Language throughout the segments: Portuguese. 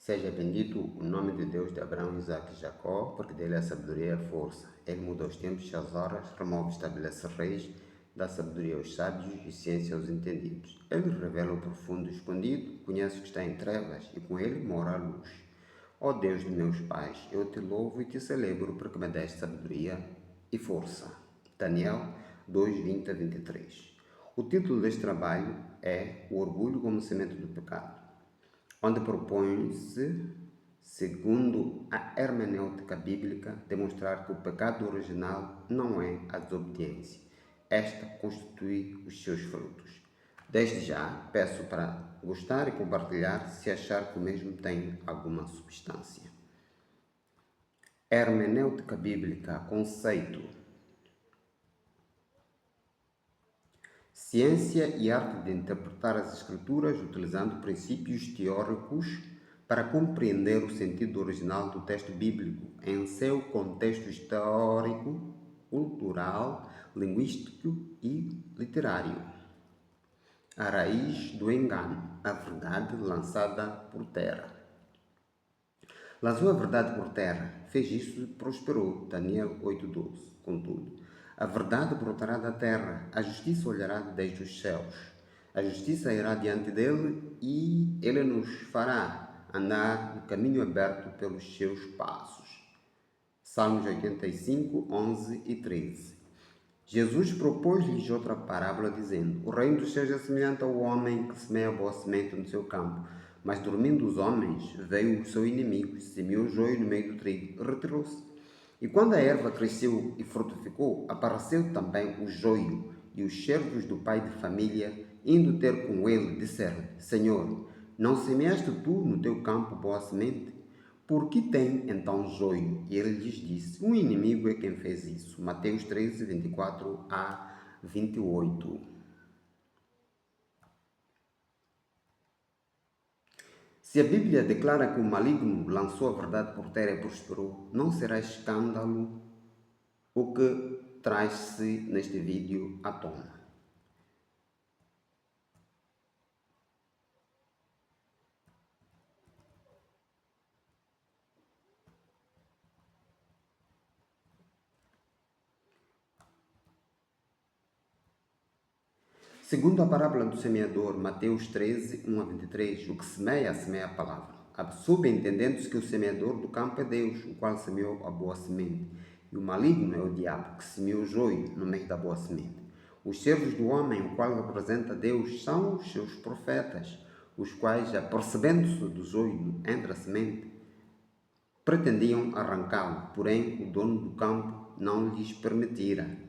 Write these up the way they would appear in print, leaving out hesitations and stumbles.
Seja bendito o nome de Deus de Abraão, Isaac e Jacó, porque dele é a sabedoria e a força. Ele muda os tempos e as horas, remove e estabelece reis, dá sabedoria aos sábios e ciência aos entendidos. Ele revela o profundo e escondido, conhece o que está em trevas e com ele mora a luz. Ó Deus de meus pais, eu te louvo e te celebro porque me deste sabedoria e força. Daniel 2:20-23. O título deste trabalho é O Orgulho como Semente do Pecado, onde propõe-se, segundo a hermenêutica bíblica, demonstrar que o pecado original não é a desobediência. Esta constitui os seus frutos. Desde já, peço para gostar e compartilhar se achar que o mesmo tem alguma substância. Hermenêutica bíblica, conceito. Ciência e arte de interpretar as escrituras utilizando princípios teóricos para compreender o sentido original do texto bíblico em seu contexto histórico, cultural, linguístico e literário. A raiz do engano, a verdade lançada por terra. Lançou a verdade por terra, fez isso e prosperou. Daniel 8:12. Contudo, a verdade brotará da terra, a justiça olhará desde os céus. A justiça irá diante dele e ele nos fará andar no caminho aberto pelos seus passos. Salmos 85, 11 e 13. Jesus propôs-lhes outra parábola, dizendo: O reino dos céus é semelhante ao homem que semeia boa semente no seu campo. Mas dormindo os homens, veio o seu inimigo, semeou joio no meio do trigo, retirou-se. E quando a erva cresceu e frutificou, apareceu também o joio, e os servos do pai de família, indo ter com ele, disseram: Senhor, não semeaste tu no teu campo boa semente? Por que tem então joio? E ele lhes disse: O inimigo é quem fez isso. Mateus 13, 24 a 28. Se a Bíblia declara que o maligno lançou a verdade por terra e prosperou, não será escândalo o que traz-se neste vídeo à tona. Segundo a parábola do semeador, Mateus 13, 1 a 23, o que semeia, semeia a palavra. Subentendendo-se que o semeador do campo é Deus, o qual semeou a boa semente. E o maligno é o diabo, que semeou o joio no meio da boa semente. Os servos do homem, o qual representa Deus, são os seus profetas, os quais, apercebendo-se do joio entre a semente, pretendiam arrancá-lo, porém o dono do campo não lhes permitira.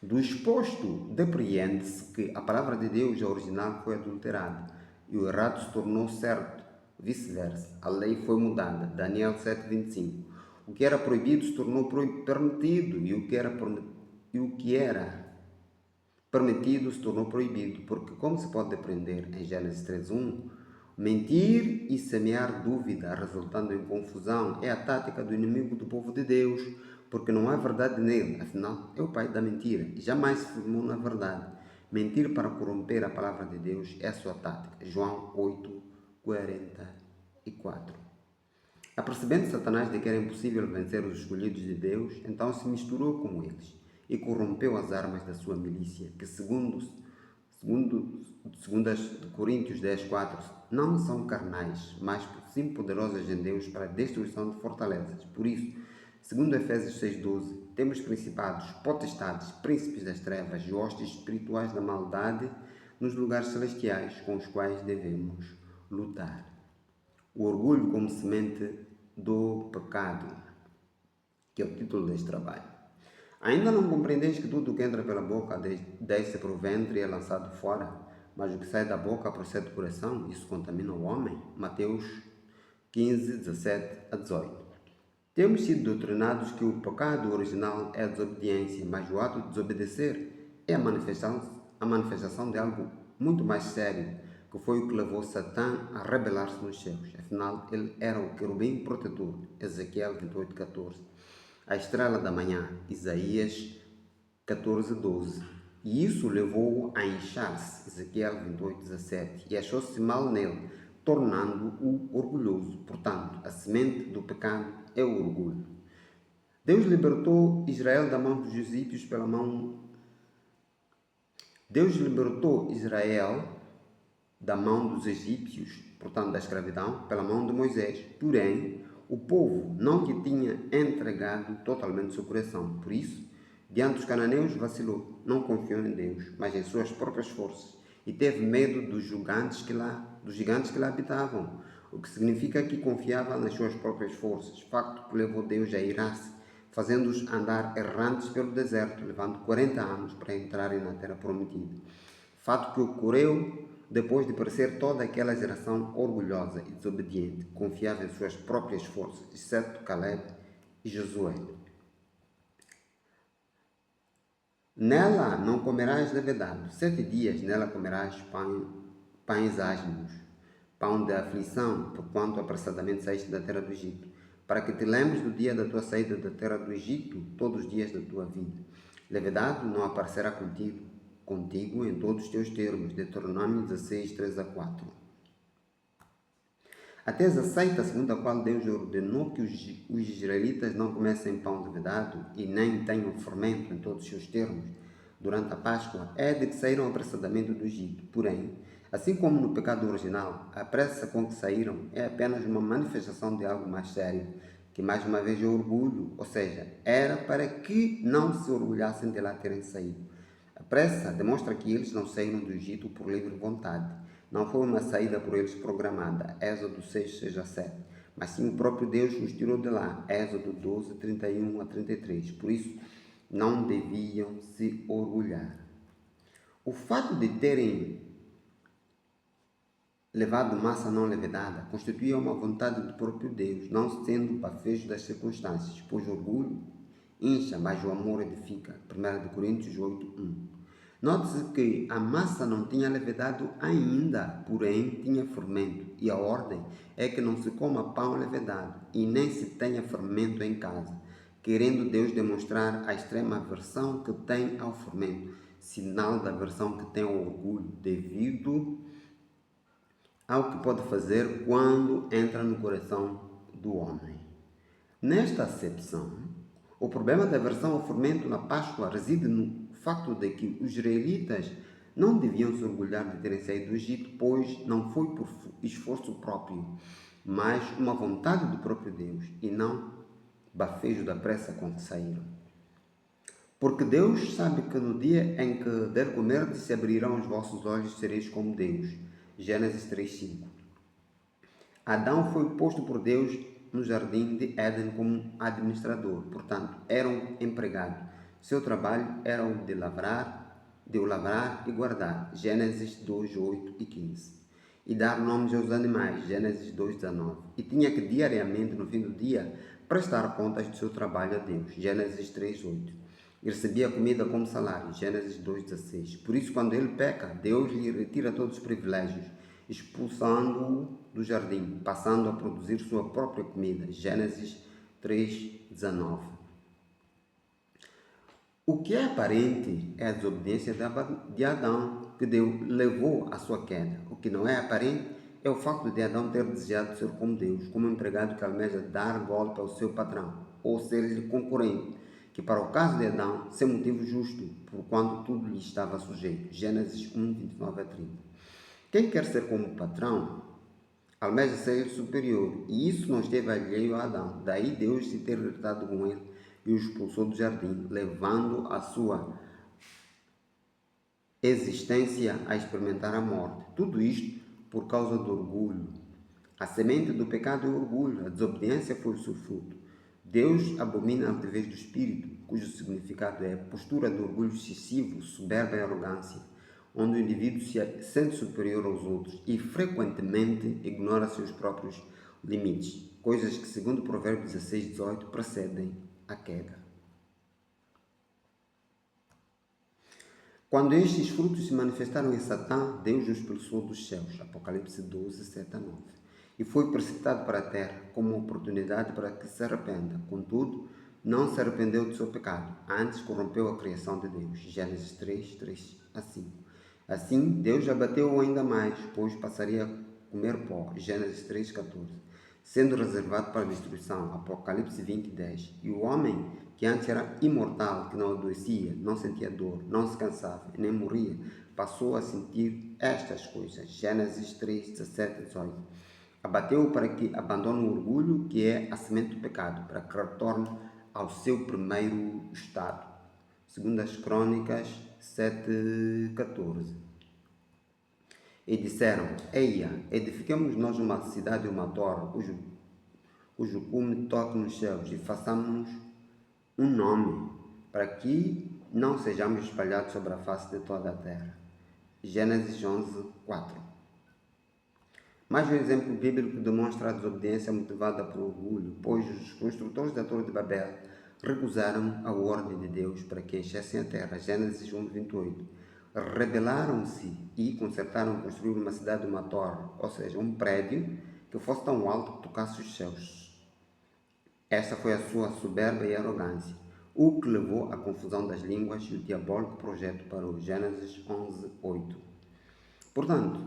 Do exposto, depreende-se que a palavra de Deus, a original, foi adulterada e o errado se tornou certo. Vice-versa, a lei foi mudada. Daniel 7:25. O que era proibido se tornou permitido e o que era permitido se tornou proibido, porque, como se pode depreender em Gênesis 3:1, mentir e semear dúvida, resultando em confusão, é a tática do inimigo do povo de Deus, porque não há verdade nele, afinal, é o pai da mentira e jamais se firmou na verdade. Mentir para corromper a palavra de Deus é a sua tática. João 8:44. Apercebendo Satanás de que era impossível vencer os escolhidos de Deus, então se misturou com eles e corrompeu as armas da sua milícia, que segundo Coríntios 10:4, não são carnais, mas sim poderosas em Deus para a destruição de fortalezas. Por isso, segundo Efésios 6:12, temos principados, potestades, príncipes das trevas e hostes espirituais da maldade nos lugares celestiais com os quais devemos lutar. O orgulho como semente do pecado, que é o título deste trabalho. Ainda não compreendeis que tudo o que entra pela boca desce para o ventre e é lançado fora, mas o que sai da boca procede do coração, isso contamina o homem? Mateus 15:17-18. Temos sido doutrinados que o pecado original é a desobediência, mas o ato de desobedecer é a manifestação de algo muito mais sério, que foi o que levou Satã a rebelar-se nos céus. Afinal, ele era o querubim protetor. Ezequiel 28:14. A estrela da manhã, Isaías 14:12. E isso levou-o a inchar-se, Ezequiel 28:17. E achou-se mal nele tornando-o orgulhoso. Portanto, a semente do pecado é o orgulho. Deus libertou Israel da mão dos egípcios pela mão. Deus libertou Israel da mão dos egípcios, portanto da escravidão, pela mão de Moisés. Porém, o povo não lhe tinha entregado totalmente seu coração. Por isso, diante dos cananeus, vacilou. Não confiou em Deus, mas em suas próprias forças. E teve medo dos gigantes que lá habitavam. O que significa que confiava nas suas próprias forças. Facto que levou Deus a irar-se, fazendo-os andar errantes pelo deserto, levando 40 anos para entrarem na terra prometida. Fato que ocorreu depois de aparecer toda aquela geração orgulhosa e desobediente, confiava em suas próprias forças, exceto Caleb e Josué. Nela não comerás levedado, 7 dias nela comerás pães asmos, pão de aflição, porquanto apressadamente saíste da terra do Egito, para que te lembres do dia da tua saída da terra do Egito, todos os dias da tua vida. Levedado não aparecerá contigo em todos os teus termos. Deuteronômio 16, 3-4. A tese aceita, segundo a qual Deus ordenou que os israelitas não comessem pão levedado e nem tenham fermento em todos os seus termos durante a Páscoa, é de que saíram apressadamente do Egito. Porém, assim como no pecado original, a pressa com que saíram é apenas uma manifestação de algo mais sério, que mais uma vez é orgulho, ou seja, era para que não se orgulhassem de lá terem saído. A pressa demonstra que eles não saíram do Egito por livre vontade. Não foi uma saída por eles programada, Êxodo 6:6-7, mas sim o próprio Deus os tirou de lá, Êxodo 12:31-33. Por isso, não deviam se orgulhar. O fato de terem levado massa não levedada constituía uma vontade do próprio Deus, não sendo bafejo das circunstâncias, pois o orgulho incha, mas o amor edifica. 1 Coríntios 8:1. Note-se que a massa não tinha levedado ainda, porém tinha fermento, e a ordem é que não se coma pão levedado e nem se tenha fermento em casa, querendo Deus demonstrar a extrema aversão que tem ao fermento, sinal da aversão que tem ao orgulho, devido ao que pode fazer quando entra no coração do homem. Nesta acepção, o problema da aversão ao fermento na Páscoa reside no facto de que os israelitas não deviam se orgulhar de terem saído do Egito, pois não foi por esforço próprio, mas uma vontade do próprio Deus, e não bafejo da pressa com que saíram. Porque Deus sabe que no dia em que der comer, se abrirão os vossos olhos e sereis como Deus. Gênesis 3:5. Adão foi posto por Deus no jardim de Éden como administrador, portanto, era um empregado. Seu trabalho era o de o lavrar e guardar, Gênesis 2:8-15. E dar nomes aos animais, Gênesis 2:19. E tinha que diariamente, no fim do dia, prestar contas do seu trabalho a Deus, Gênesis 3:8. E recebia comida como salário, Gênesis 2:16. Por isso, quando ele peca, Deus lhe retira todos os privilégios, expulsando-o do jardim, passando a produzir sua própria comida, Gênesis 3:19. O que é aparente é a desobediência de Adão, que levou à sua queda. O que não é aparente é o facto de Adão ter desejado ser como Deus, como um empregado que almeja dar golpe ao seu patrão, ou ser-lhe concorrente, que para o caso de Adão, sem motivo justo, por quanto tudo lhe estava sujeito, Gênesis 1:29-30. Quem quer ser como o patrão, almeja ser superior, e isso não esteve alheio a Adão. Daí Deus se ter irritado com ele e o expulsou do jardim, levando a sua existência a experimentar a morte. Tudo isto por causa do orgulho. A semente do pecado é o orgulho, a desobediência foi o seu fruto. Deus abomina a altivez do espírito, cujo significado é postura de orgulho excessivo, soberba e arrogância, onde o indivíduo se sente superior aos outros e frequentemente ignora seus próprios limites, coisas que, segundo Provérbios 16:18, precedem a queda. Quando estes frutos se manifestaram em Satã, Deus o expulsou dos céus, Apocalipse 12:7-9, e foi precipitado para a terra como uma oportunidade para que se arrependa. Contudo, não se arrependeu do seu pecado, antes corrompeu a criação de Deus, Gênesis 3:3-5. Assim, Deus abateu-o ainda mais, pois passaria comer pó, Gênesis 3,14, sendo reservado para destruição, Apocalipse 20,10. E o homem que antes era imortal, que não adoecia, não sentia dor, não se cansava e nem morria, passou a sentir estas coisas, Gênesis 3,17, 18. Abateu para que abandone o orgulho, que é a semente do pecado, para que retorne ao seu primeiro estado. Segundo as Crônicas 7,14. E disseram: Eia, edifiquemos nós uma cidade e uma torre, cujo cume toque nos céus, e façamos um nome, para que não sejamos espalhados sobre a face de toda a terra. Gênesis 11:4. Mais um exemplo bíblico demonstra a desobediência motivada por orgulho, pois os construtores da Torre de Babel recusaram a ordem de Deus para que enchessem a terra. Gênesis 1:28. Rebelaram-se e consertaram construir uma cidade, uma torre, ou seja, um prédio que fosse tão alto que tocasse os céus. Esta foi a sua soberba e arrogância, o que levou à confusão das línguas e o diabólico projeto para o Gênesis 11:8. Portanto,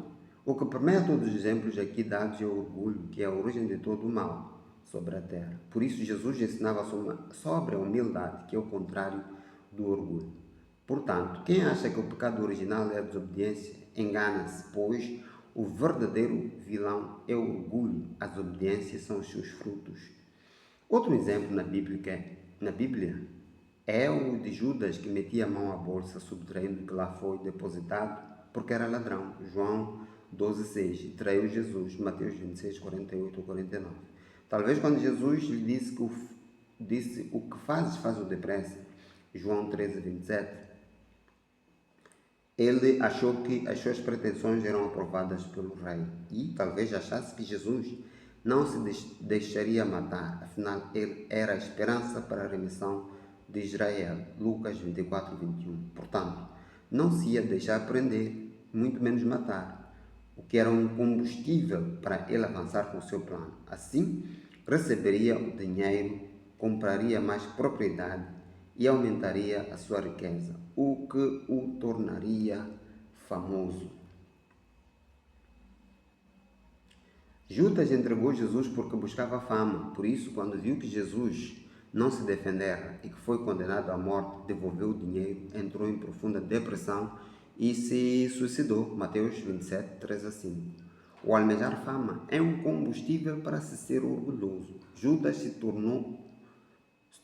o que permeia todos os exemplos aqui dados é o orgulho, que é a origem de todo o mal sobre a terra. Por isso, Jesus ensinava sobre a humildade, que é o contrário do orgulho. Portanto, quem acha que o pecado original é a desobediência, engana-se, pois o verdadeiro vilão é o orgulho. A desobediência são os seus frutos. Outro exemplo na Bíblia é o de Judas, que metia a mão à bolsa, subtraindo o que lá foi depositado, porque era ladrão. João 12:6. E traiu Jesus. Mateus 26:48-49. Talvez quando Jesus lhe disse o que fazes, faz-o depressa. João 13:27. Ele achou que as suas pretensões eram aprovadas pelo rei e talvez achasse que Jesus não se deixaria matar, afinal ele era a esperança para a remissão de Israel. Lucas 24:21. Portanto, não se ia deixar prender, muito menos matar, o que era um combustível para ele avançar com o seu plano. Assim, receberia o dinheiro, compraria mais propriedade e aumentaria a sua riqueza, o que o tornaria famoso. Judas entregou Jesus porque buscava fama. Por isso, quando viu que Jesus não se defendera e que foi condenado à morte, devolveu o dinheiro, entrou em profunda depressão e se suicidou. Mateus 27:3-5. O almejar fama é um combustível para se ser orgulhoso. Judas se tornou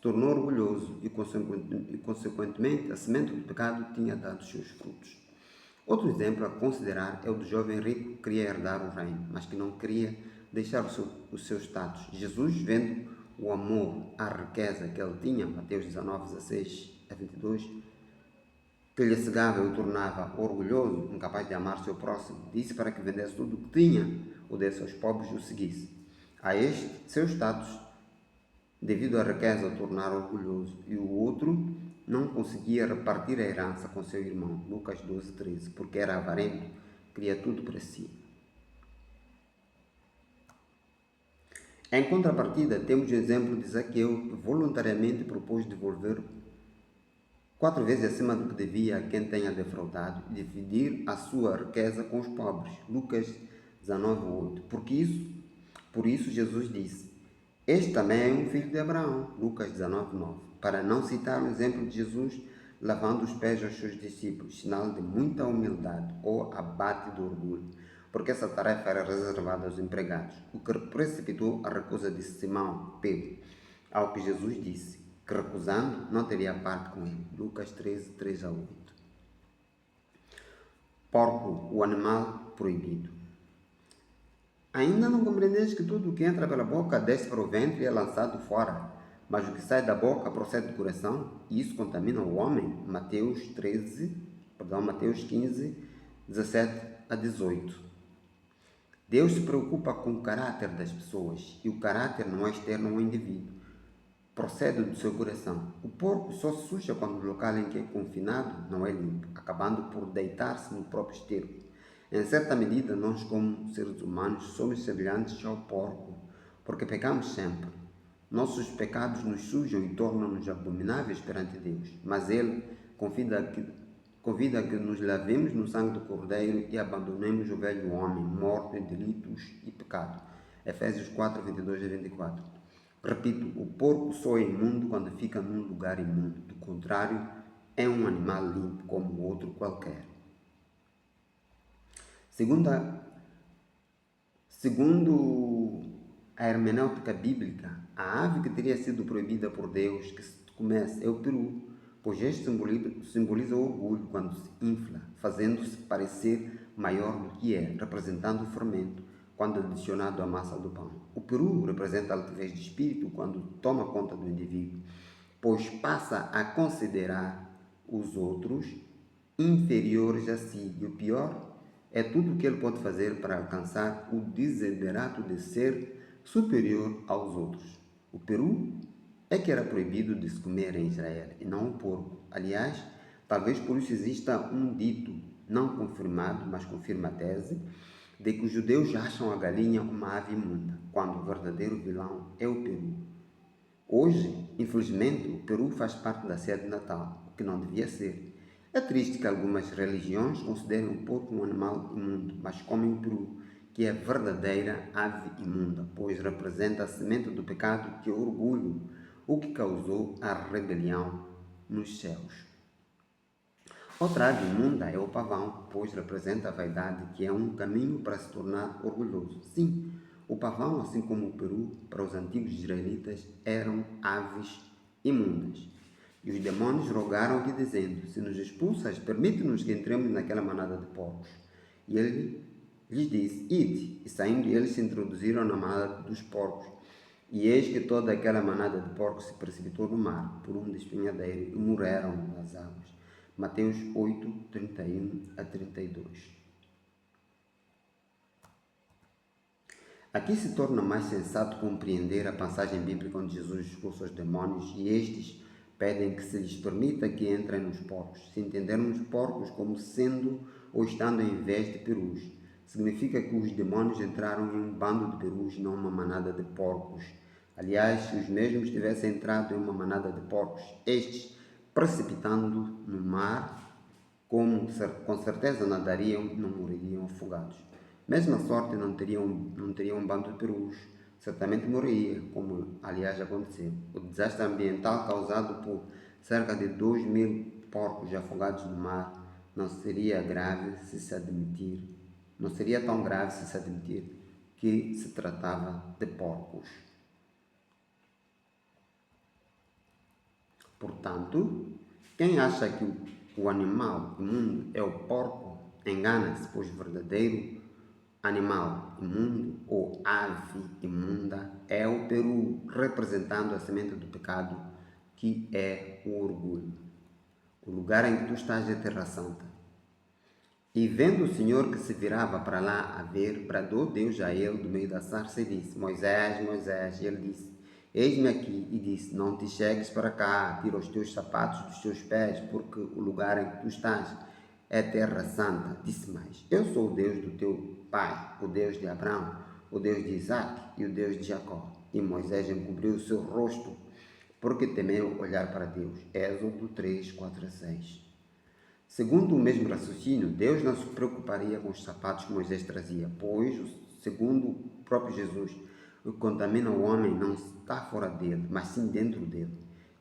orgulhoso e, consequentemente, a semente do pecado tinha dado seus frutos. Outro exemplo a considerar é o do jovem rico que queria herdar o reino, mas que não queria deixar o seu status. Jesus, vendo o amor à riqueza que ele tinha, Mateus 19:16-22, que lhe cegava e o tornava orgulhoso, incapaz de amar seu próximo, disse para que vendesse tudo o que tinha, o desse aos pobres e o seguisse. A este, seu status, devido à riqueza, o tornara orgulhoso, e o outro não conseguia repartir a herança com seu irmão, Lucas 12:13, porque era avarento, queria tudo para si. Em contrapartida, temos o exemplo de Zaqueu, que voluntariamente propôs devolver 4 vezes acima do que devia a quem tenha defraudado e dividir a sua riqueza com os pobres, Lucas 19:8. Por isso Jesus disse: este também é um filho de Abraão, Lucas 19:9, para não citar o exemplo de Jesus lavando os pés aos seus discípulos, sinal de muita humildade ou abate do orgulho, porque essa tarefa era reservada aos empregados, o que precipitou a recusa de Simão Pedro, ao que Jesus disse que, recusando, não teria parte com ele, Lucas 13:3-8. Porco, o animal proibido. Ainda não compreendes que tudo o que entra pela boca desce para o ventre e é lançado fora, mas o que sai da boca procede do coração, e isso contamina o homem. Mateus 15:17-18. Deus se preocupa com o caráter das pessoas, e o caráter não é externo ao indivíduo, procede do seu coração. O porco só se suja quando o local em que é confinado não é limpo, acabando por deitar-se no próprio esterco. Em certa medida, nós, como seres humanos, somos semelhantes ao porco, porque pecamos sempre. Nossos pecados nos sujam e tornam-nos abomináveis perante Deus, mas Ele convida a que nos lavemos no sangue do Cordeiro e abandonemos o velho homem, morto em delitos e pecado. Efésios 4, 22 a 24. Repito, o porco só é imundo quando fica num lugar imundo. Do contrário, é um animal limpo como outro qualquer. Segundo a hermenêutica bíblica, a ave que teria sido proibida por Deus que se comesse é o peru, pois este simboliza o orgulho quando se infla, fazendo-se parecer maior do que é, representando o fermento quando adicionado à massa do pão. O peru representa a altivez de espírito quando toma conta do indivíduo, pois passa a considerar os outros inferiores a si, e o pior é tudo o que ele pode fazer para alcançar o desiderato de ser superior aos outros. O peru é que era proibido de se comer em Israel, e não o porco. Aliás, talvez por isso exista um dito não confirmado, mas confirma a tese, de que os judeus acham a galinha uma ave imunda, quando o verdadeiro vilão é o peru. Hoje, infelizmente, o peru faz parte da ceia de Natal, o que não devia ser. É triste que algumas religiões considerem o porco um animal imundo, mas comem o peru, que é a verdadeira ave imunda, pois representa a semente do pecado, que é o orgulho, o que causou a rebelião nos céus. Outra ave imunda é o pavão, pois representa a vaidade, que é um caminho para se tornar orgulhoso. Sim, o pavão, assim como o peru, para os antigos israelitas, eram aves imundas. E os demônios rogaram-lhe, dizendo: se nos expulsas, permite-nos que entremos naquela manada de porcos. E ele lhes disse: ide. E saindo eles se introduziram na manada dos porcos. E eis que toda aquela manada de porcos se precipitou no mar, por um despenhadeiro, e morreram nas águas. Mateus 8, 31 a 32. Aqui se torna mais sensato compreender a passagem bíblica onde Jesus expulsa os demônios e estes pedem que se lhes permita que entrem nos porcos. Se entendermos porcos como sendo ou estando em vez de perus, significa que os demônios entraram em um bando de perus, não uma manada de porcos. Aliás, se os mesmos tivessem entrado em uma manada de porcos, estes, precipitando no mar, com certeza nadariam, não morreriam afogados. Mesma sorte não teriam um bando de perus, certamente morreria, como aliás aconteceu. O desastre ambiental causado por cerca de 2.000 porcos afogados no mar não seria tão grave se se admitir que se tratava de porcos. Portanto, quem acha que o animal imundo é o porco, engana-se, pois o verdadeiro animal imundo ou ave imunda é o peru, representando a semente do pecado, que é o orgulho. O lugar em que tu estás é terra santa. E vendo o Senhor que se virava para lá a ver, bradou Deus a ele do meio da sarça e disse: Moisés, Moisés. E ele disse: Eis-me aqui. E disse: Não te chegues para cá, tira os teus sapatos dos teus pés, porque o lugar em que tu estás é terra santa. Disse mais: Eu sou o Deus do teu pai, o Deus de Abraão, o Deus de Isaque e o Deus de Jacó. E Moisés encobriu o seu rosto, porque temeu olhar para Deus. Êxodo 3, 4 a 6. Segundo o mesmo raciocínio, Deus não se preocuparia com os sapatos que Moisés trazia, pois, segundo o próprio Jesus, o que contamina o homem não está fora dele, mas sim dentro dele.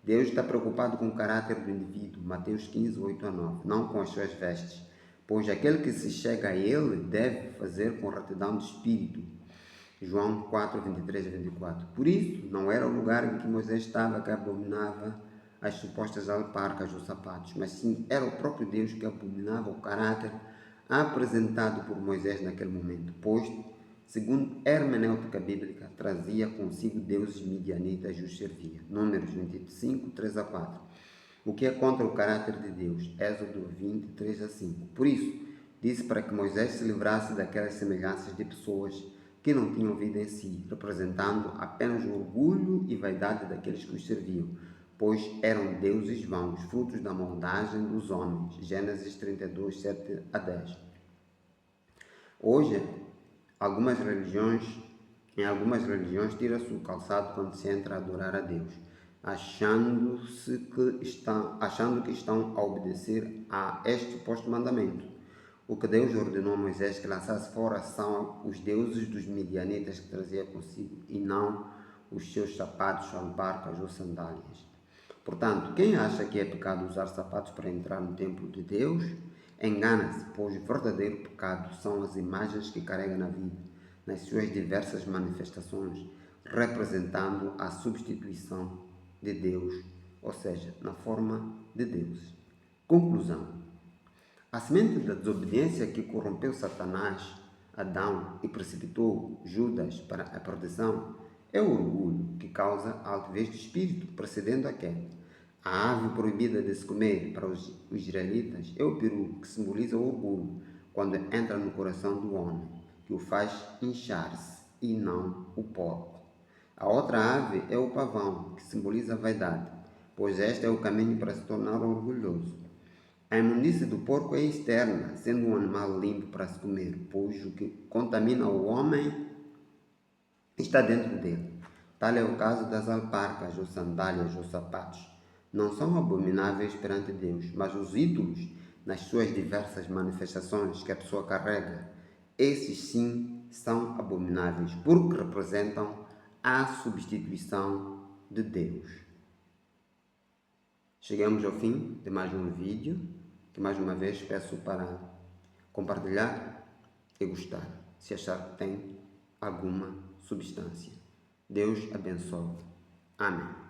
Deus está preocupado com o caráter do indivíduo, Mateus 15, 8 a 9, não com as suas vestes, pois aquele que se chega a ele deve fazer com retidão de espírito, João 4, 23 a 24. Por isso, não era o lugar em que Moisés estava que abominava as supostas alparcas dos sapatos, mas sim era o próprio Deus que abominava o caráter apresentado por Moisés naquele momento, pois, segundo a hermenêutica bíblica, trazia consigo deuses midianitas e os servia. Números 25, 3 a 4. O que é contra o caráter de Deus? Êxodo 20, 3 a 5. Por isso, disse para que Moisés se livrasse daquelas semelhanças de pessoas que não tinham vida em si, representando apenas o orgulho e vaidade daqueles que os serviam, pois eram deuses vãos, frutos da moldagem dos homens. Gênesis 32, 7 a 10. Hoje, em algumas religiões tira-se o calçado quando se entra a adorar a Deus. achando que estão a obedecer a este suposto mandamento. O que Deus ordenou a Moisés que lançasse fora são os deuses dos midianitas que trazia consigo, e não os seus sapatos, albarcas ou sandálias. Portanto, quem acha que é pecado usar sapatos para entrar no templo de Deus, engana-se, pois o verdadeiro pecado são as imagens que carrega na vida, nas suas diversas manifestações, representando a substituição de Deus, ou seja, na forma de Deus. Conclusão: a semente da desobediência que corrompeu Satanás, Adão e precipitou Judas para a perdição é o orgulho que causa a altivez de espírito, precedendo a queda. A ave proibida de se comer para os israelitas é o peru, que simboliza o orgulho, quando entra no coração do homem, que o faz inchar-se e não o porco. A outra ave é o pavão, que simboliza a vaidade, pois este é o caminho para se tornar orgulhoso. A imundície do porco é externa, sendo um animal limpo para se comer, pois o que contamina o homem está dentro dele. Tal é o caso das alparcas, ou sandálias, ou sapatos. Não são abomináveis perante Deus, mas os ídolos, nas suas diversas manifestações que a pessoa carrega, esses sim são abomináveis, porque representam a substituição de Deus. Chegamos ao fim de mais um vídeo, que mais uma vez peço para compartilhar e gostar, se achar que tem alguma substância. Deus abençoe. Amém.